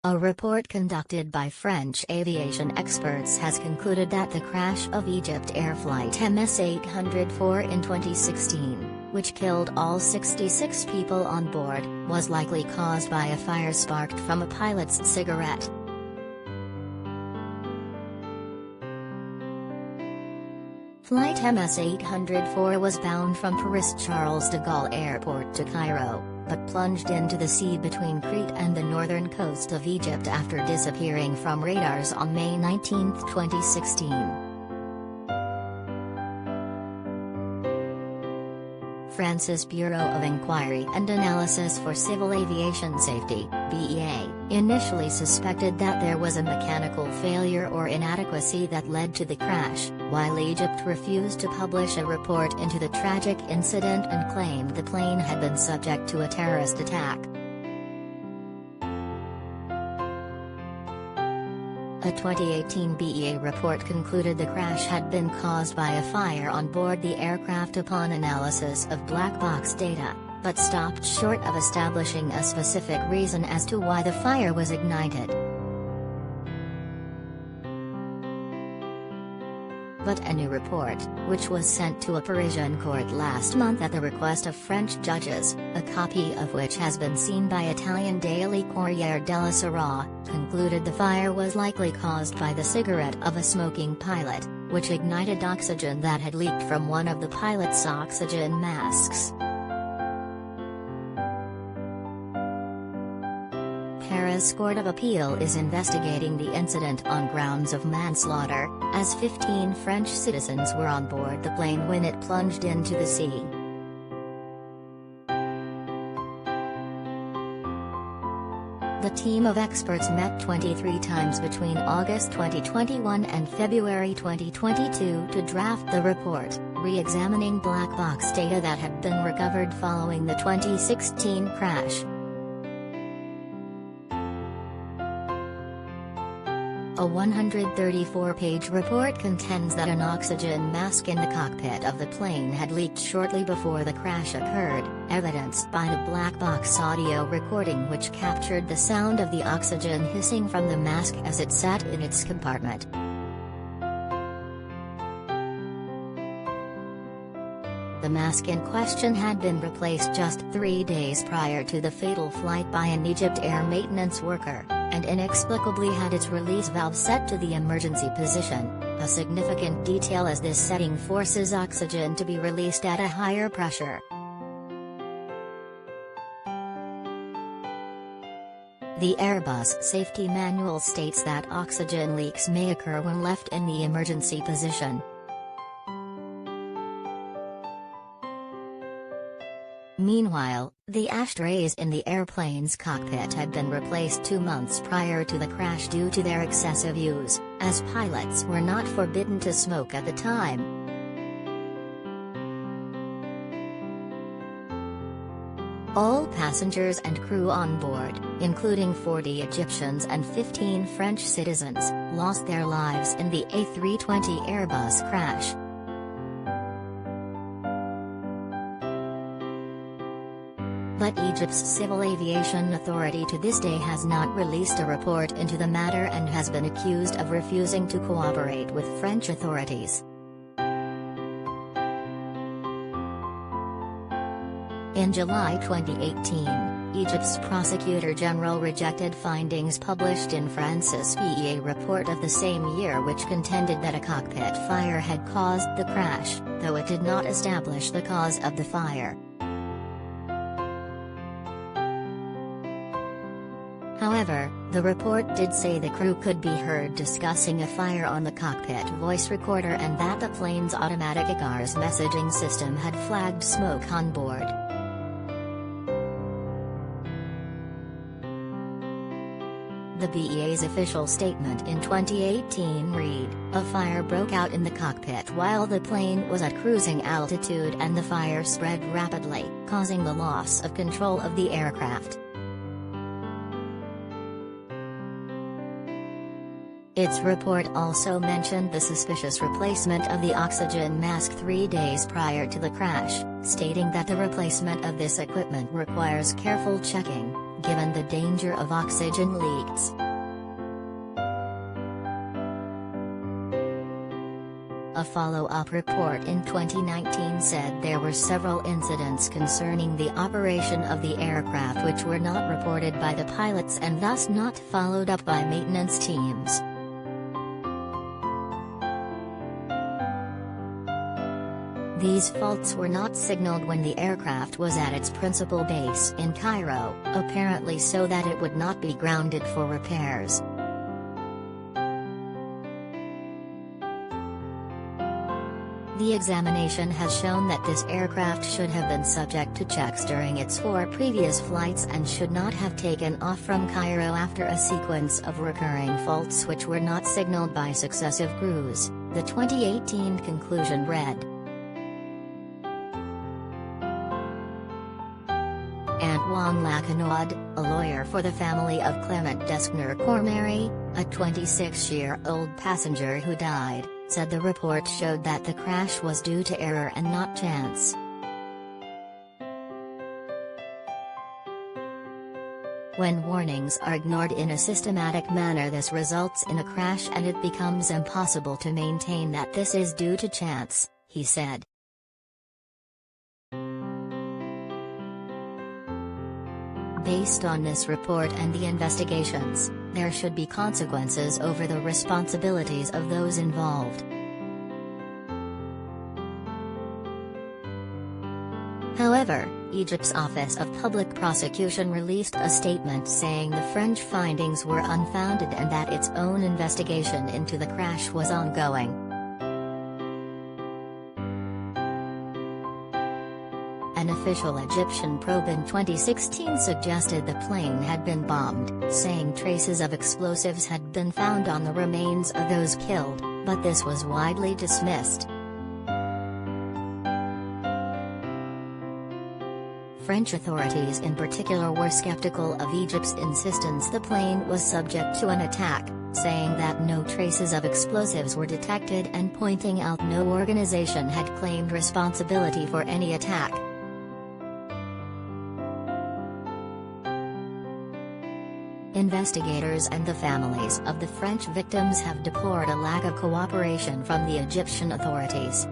A report conducted by French aviation experts has concluded that the crash of EgyptAir flight MS-804 in 2016, which killed all 66 people on board, was likely caused by a fire sparked from a pilot's cigarette. Flight MS-804 was bound from Paris Charles de Gaulle Airport to Cairo, but plunged into the sea between Crete and the northern coast of Egypt after disappearing from radars on May 19, 2016. France's Bureau of Inquiry and Analysis for Civil Aviation Safety (BEA) initially suspected that there was a mechanical failure or inadequacy that led to the crash, while Egypt refused to publish a report into the tragic incident and claimed the plane had been subject to a terrorist attack. A 2018 BEA report concluded the crash had been caused by a fire on board the aircraft upon analysis of black box data, but stopped short of establishing a specific reason as to why the fire was ignited. But a new report, which was sent to a Parisian court last month at the request of French judges, a copy of which has been seen by Italian daily Corriere della Sera, concluded the fire was likely caused by the cigarette of a smoking pilot, which ignited oxygen that had leaked from one of the pilot's oxygen masks. Paris Court of Appeal is investigating the incident on grounds of manslaughter, as 15 French citizens were on board the plane when it plunged into the sea. The team of experts met 23 times between August 2021 and February 2022 to draft the report, re-examining black box data that had been recovered following the 2016 crash. A 134-page report contends that an oxygen mask in the cockpit of the plane had leaked shortly before the crash occurred, evidenced by the black box audio recording which captured the sound of the oxygen hissing from the mask as it sat in its compartment. The mask in question had been replaced just 3 days prior to the fatal flight by an EgyptAir maintenance worker, and inexplicably had its release valve set to the emergency position, a significant detail as this setting forces oxygen to be released at a higher pressure. The Airbus safety manual states that oxygen leaks may occur when left in the emergency position. Meanwhile, the ashtrays in the airplane's cockpit had been replaced 2 months prior to the crash due to their excessive use, as pilots were not forbidden to smoke at the time. All passengers and crew on board, including 40 Egyptians and 15 French citizens, lost their lives in the A320 Airbus crash. But Egypt's Civil Aviation Authority to this day has not released a report into the matter and has been accused of refusing to cooperate with French authorities. In July 2018, Egypt's Prosecutor General rejected findings published in France's BEA report of the same year which contended that a cockpit fire had caused the crash, though it did not establish the cause of the fire. However, the report did say the crew could be heard discussing a fire on the cockpit voice recorder and that the plane's automatic EGARS messaging system had flagged smoke on board. The BEA's official statement in 2018 read, "A fire broke out in the cockpit while the plane was at cruising altitude and the fire spread rapidly, causing the loss of control of the aircraft." Its report also mentioned the suspicious replacement of the oxygen mask 3 days prior to the crash, stating that the replacement of this equipment requires careful checking, given the danger of oxygen leaks. A follow-up report in 2019 said there were several incidents concerning the operation of the aircraft which were not reported by the pilots and thus not followed up by maintenance teams. These faults were not signaled when the aircraft was at its principal base in Cairo, apparently so that it would not be grounded for repairs. The examination has shown that this aircraft should have been subject to checks during its 4 previous flights and should not have taken off from Cairo after a sequence of recurring faults which were not signaled by successive crews, the 2018 conclusion read. Antoine Lacanoud, a lawyer for the family of Clement Deskner Cormary, a 26-year-old passenger who died, said the report showed that the crash was due to error and not chance. When warnings are ignored in a systematic manner, this results in a crash and it becomes impossible to maintain that this is due to chance, he said. Based on this report and the investigations, there should be consequences over the responsibilities of those involved. However, Egypt's Office of Public Prosecution released a statement saying the French findings were unfounded and that its own investigation into the crash was ongoing. An official Egyptian probe in 2016 suggested the plane had been bombed, saying traces of explosives had been found on the remains of those killed, but this was widely dismissed. French authorities in particular were skeptical of Egypt's insistence the plane was subject to an attack, saying that no traces of explosives were detected and pointing out no organization had claimed responsibility for any attack. Investigators and the families of the French victims have deplored a lack of cooperation from the Egyptian authorities.